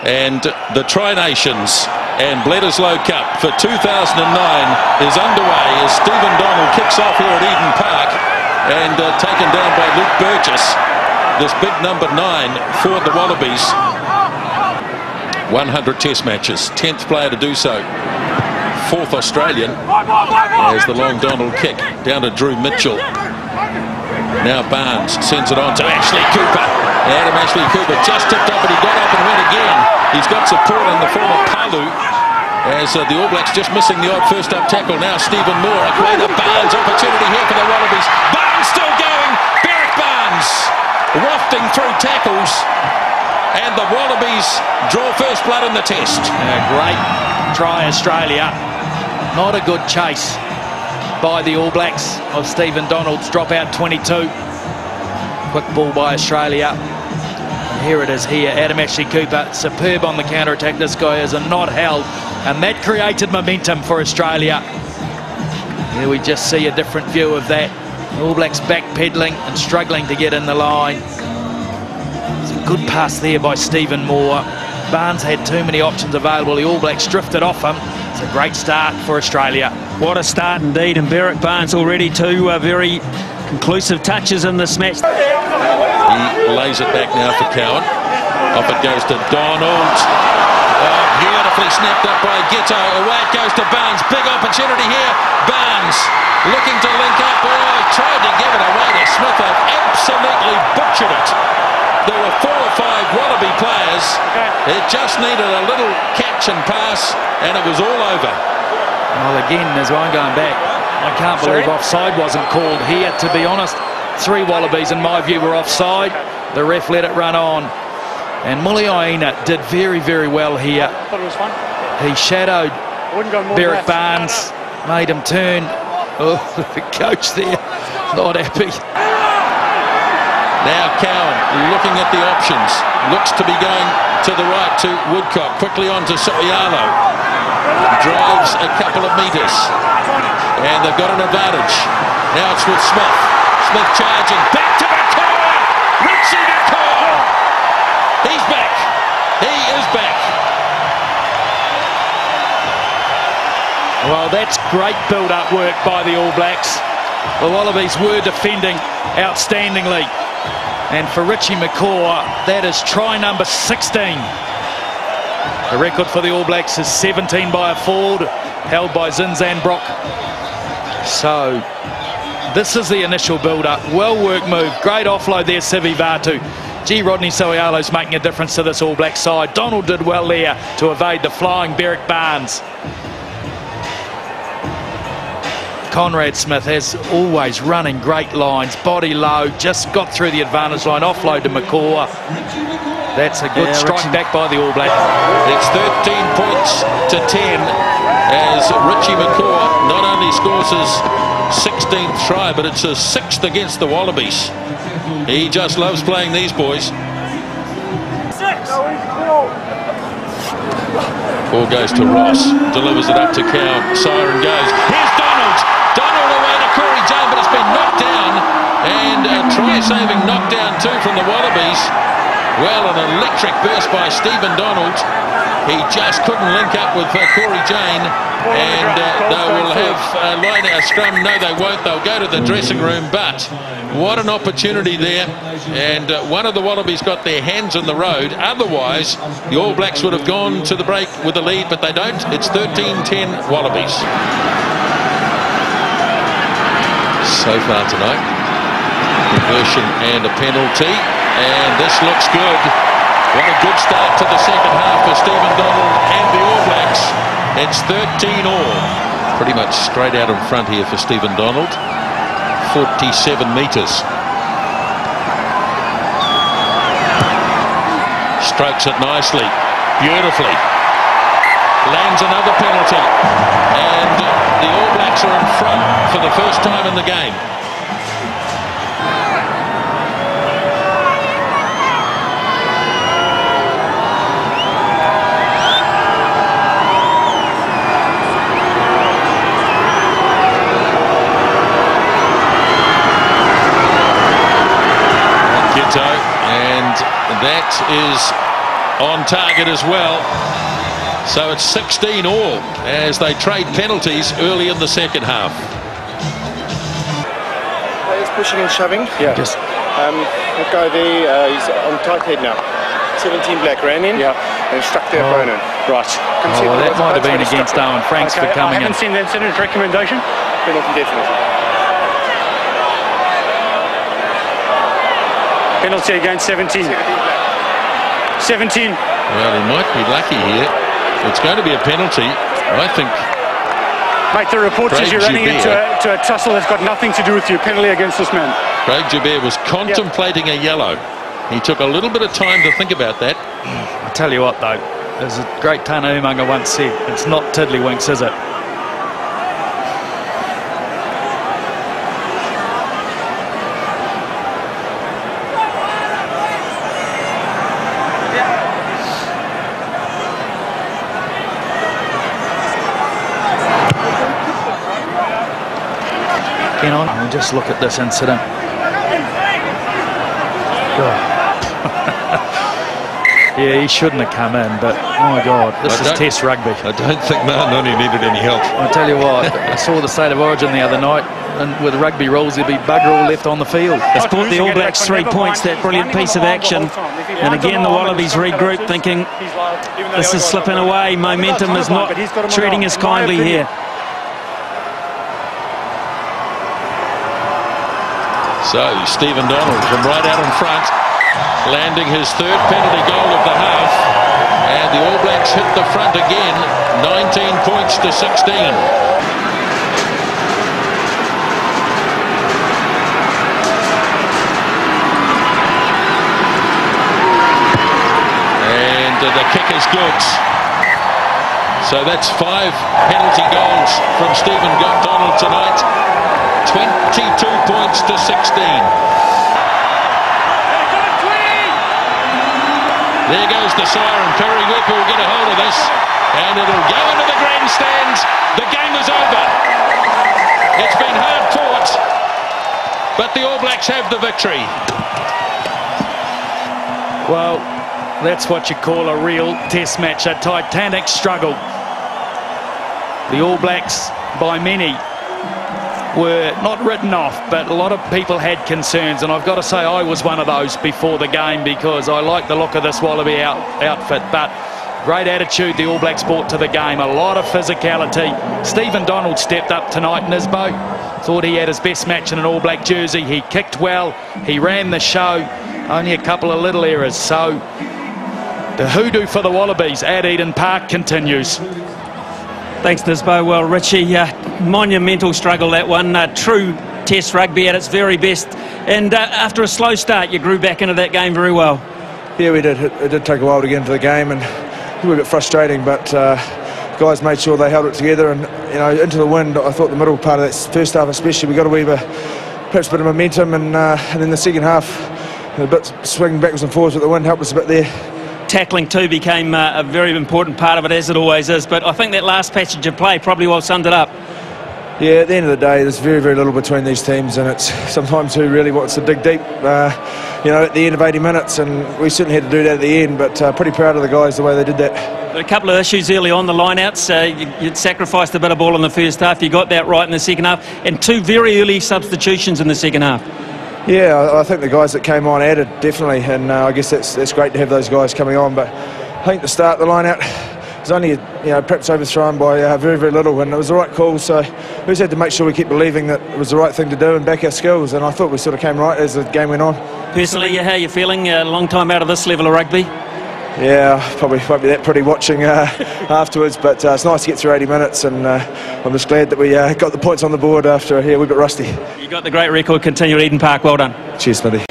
And the Tri-Nations and Bledisloe Cup for 2009 is underway as Stephen Donald kicks off here at Eden Park and taken down by Luke Burgess. This big number 9 for the Wallabies. 100 test matches, 10th player to do so. 4th Australian as the long Donald kick down to Drew Mitchell. Now Barnes sends it on to Ashley Cooper. Adam Ashley Cooper just tipped up and he got up and went again. He's got support in the form of Palu as the All Blacks just missing the odd first up tackle. Now Stephen Moore, a great Barnes opportunity here for the Wallabies. Barnes still going. Berrick Barnes wafting through tackles. And the Wallabies draw first blood in the test. Great try, Australia. Not a good chase by the All Blacks of Stephen Donald's dropout 22. Quick ball by Australia. And here it is here. Adam Ashley Cooper, superb on the counter-attack. This guy is a not held. And that created momentum for Australia. Here we just see a different view of that. The All Blacks backpedaling and struggling to get in the line. Good pass there by Stephen Moore. Barnes had too many options available. The All Blacks drifted off him. It's a great start for Australia. What a start indeed, and Berrick Barnes already 2 very conclusive touches in this match. He lays it back now for Cowan. Off it goes to Donald. Oh, beautifully snapped up by Ghetto. Away it goes to Barnes. Big opportunity here. Barnes looking to link up. Oh, tried to give it away to Smith. Absolutely butchered it. There were 4 or 5 Wallaby players. It just needed a little catch and pass, and it was all over. Well, again, there's one going back. I can't believe offside wasn't called here, to be honest. 3 Wallabies, in my view, were offside. The ref let it run on. And Muliaina did very, very well here. He shadowed Berrick Barnes, made him turn. Oh, the coach there, not happy. Now Cowan looking at the options, looks to be going to the right to Woodcock, quickly on to So'oialo, drives a couple of metres, and they've got an advantage. Now it's with Smith, Smith charging, back to Makoa, Richie Makoa, he's back, he is back. Well, that's great build-up work by the All Blacks. The Wallabies were defending outstandingly. And for Richie McCaw, that is try number 16. The record for the All Blacks is 17 by a Ford, held by Zinzan Brock. So, this is the initial build-up. Well-worked move. Great offload there, Sivi Vatu. Gee, Rodney So'oialo's making a difference to this All Black side. Donald did well there to evade the flying Berrick Barnes. Conrad Smith, as always, running great lines, body low, just got through the advantage line, offload to McCaw. That's a good strike back by the All Black. It's 13 points to 10 as Richie McCaw not only scores his 16th try, but it's his 6th against the Wallabies. He just loves playing these boys. Ball goes to Ross, delivers it up to Cowan, siren goes. Here's Donald! Donald away to Corey Jane, but it's been knocked down, and a try-saving knockdown too from the Wallabies. Well, an electric burst by Stephen Donald. He just couldn't link up with Corey Jane, and they will have a scrum. No, they won't. They'll go to the dressing room, but what an opportunity there. And one of the Wallabies got their hands on the road. Otherwise, the All Blacks would have gone to the break with a lead, but they don't. It's 13-10 Wallabies. So far tonight, conversion and a penalty, and this looks good. What a good start to the second half for Stephen Donald and the All Blacks. It's 13-all. Pretty much straight out in front here for Stephen Donald. 47 metres. Strokes it nicely, beautifully. Lands another penalty, and the All Blacks are in front for the first time in the game. And that is on target as well. So it's 16 all as they trade penalties early in the second half. He's pushing and shoving. Yeah. That guy there, he's on tight head now. 17 black ran in and struck the opponent. Right. Well, that might have been against Owen Franks for coming in. I haven't seen the incident recommendation. Penalty definitely. Penalty against 17. 17. Well, he might be lucky here. It's going to be a penalty, I think. Mate, the report says you're running into a tussle that's got nothing to do with you. Penalty against this man. Craig Joubert was contemplating a yellow. He took a little bit of time to think about that. I tell you what, though, as a great Tana Umaga once said, it's not tiddlywinks, is it? Get on and just look at this incident. Yeah, he shouldn't have come in, but oh my God, this is Test rugby. I don't think Mahanoni needed any help. I tell you what, I saw the State of Origin the other night, and with rugby rules, there'd be bugger all left on the field. It's brought the All Blacks 3 points, that brilliant piece of action. And again, the Wallabies regroup, thinking this is slipping away. Momentum is not treating us kindly here. So Stephen Donald from right out in front, landing his third penalty goal of the half, and the All Blacks hit the front again, 19 points to 16. And the kick is good. So that's 5 penalty goals from Stephen Donald tonight, 22 points to 16. There goes the siren. Perry Whipper will get a hold of this, and it'll go into the grandstands. The game is over. It's been hard fought, but the All Blacks have the victory. Well, that's what you call a real test match, a titanic struggle. The All Blacks, by many, were not written off, but a lot of people had concerns, and I've got to say I was one of those before the game, because I like the look of this Wallaby outfit. But great attitude the All Blacks brought to the game, a lot of physicality. Stephen Donald stepped up tonight in his boat, thought he had his best match in an All Black jersey. He kicked well, he ran the show, only a couple of little errors. So the hoodoo for the Wallabies at Eden Park continues. Thanks, Nisbo. Well, Richie, monumental struggle, that one. True Test rugby at its very best. And after a slow start, you grew back into that game very well. Yeah, we did. It did take a while to get into the game, and it was a bit frustrating, but guys made sure they held it together, and into the wind. I thought the middle part of that first half especially, we got perhaps a bit of momentum, and then the second half, a bit swinging backwards and forwards with the wind helped us a bit there. Tackling too became a very important part of it, as it always is, but I think that last passage of play probably well summed it up. Yeah, at the end of the day, there's very, very little between these teams, and it's sometimes who really wants to dig deep, at the end of 80 minutes, and we certainly had to do that at the end, but pretty proud of the guys the way they did that. A couple of issues early on, the line-outs. You'd sacrificed a bit of ball in the first half. You got that right in the second half, and 2 very early substitutions in the second half. Yeah, I think the guys that came on added, definitely, and I guess that's great to have those guys coming on, but I think the start, the line-out was only perhaps overthrown by very, very little, and it was the right call, so we just had to make sure we keep believing that it was the right thing to do and back our skills, and I thought we sort of came right as the game went on. Personally, how are you feeling? A long time out of this level of rugby? Yeah, probably won't be that pretty watching afterwards, but it's nice to get through 80 minutes, and I'm just glad that we got the points on the board after a wee bit rusty. You got the great record, continue at Eden Park. Well done. Cheers, Smithy.